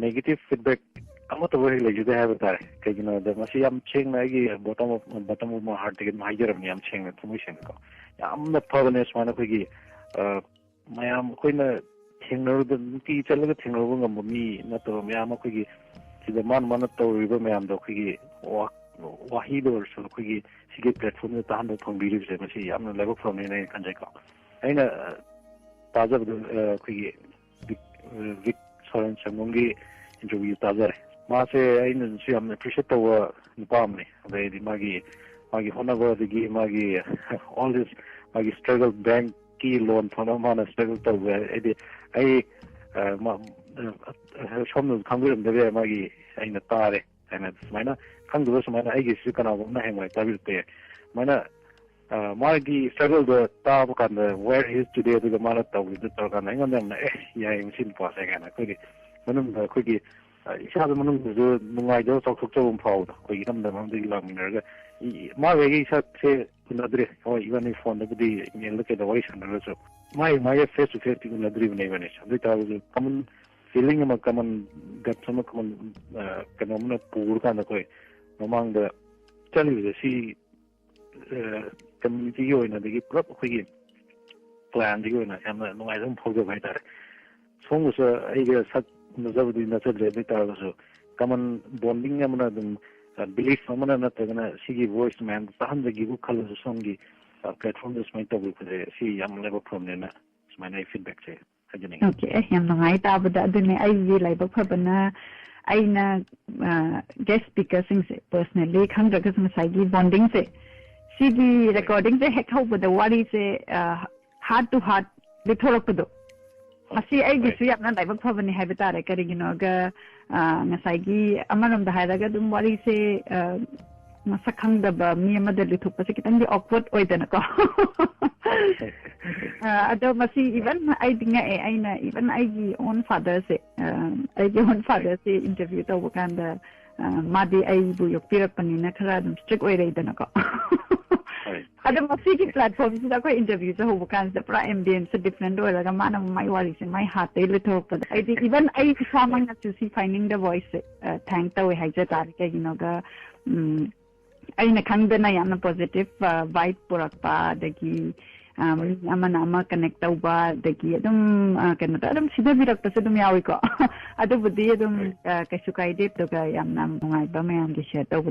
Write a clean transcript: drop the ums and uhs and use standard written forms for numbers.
negative feedback ama to wari le jude have tare kayino da masi yam cheng na gi bottom of my heart ke mai jaram yam cheng na thumui sen ko yam na phavane smana ko gi mayam koina thengnar da ti chalaga thengnar ngam mi na to mayam ko gi sida man to riba mayam do ko gi wahi do so ko gi sige platform da tan do thong bi ri se masi yam na level from ne kan jai ko aina taza ko gi Vic Soren Samungi interview tazare maase aina si amne appreciate to nupamni the magi honago the magi all this magi struggle bank key loan phanamana struggle to ai somno kangum de magi aina tare aina smaina kangdu smaina ai gi su kana na hemai tabirte mana magi struggle the tab kan where he is today the mala to with the kan ngon na ya in sin pa sa kana ko gi manum ko gi isa da manum du nungai do sok sok chom phau da ko gi nam da mam di lang ner ga ma we gi sa se kunadre ho even if on the email look at the voice and so my face to face kunadre ne bane sa the ta common feeling ma common gat some common kanomna pur kan ko mamang da chali de si community yo na de prop ko gi plan di yo na am no ai dum phog ga ta song so ai ga sat no zabdi na chale de ta so common bonding amna dum belief amna na ta na sigi voice man tahan de gi ku khal so song gi platform this my to ko de si am level from ne na my feedback che ajani okay yam no ai ta ba da ne ai gi lai ba pha bana aina guest speaker sing se personally khang da ka sai gi bonding se sigi recording se hek ho ba da wari se heart to heart litholok do masi ai gi su yam na dai ba pha bani hai ba ta re kari gi no ga ngasai gi amaram da hai da ga dum wari se masak khang da ba mi ma da lithuk pa se kitang di awkward oi da na ko ado masi even ai dinga aina even ai gi own father se interview to kan da madi ai bu yok pirak pani na khara dum strict oi rei da na ko ado masi ki platform se da ko interview so ho kan da pra ambience different oi la ga mana mai wari se mai hat te lithok pa ai di even ai samang na to see finding the voice thank ta we hai ja tar ke you know ga aina khang da na yam positive vibe purak pa da ki ama connect tauba dagi adum kena adum sida birak ta sedum yawi ko adu budi adum kasukai dip to ga yam nam ngai ba me am gi share tau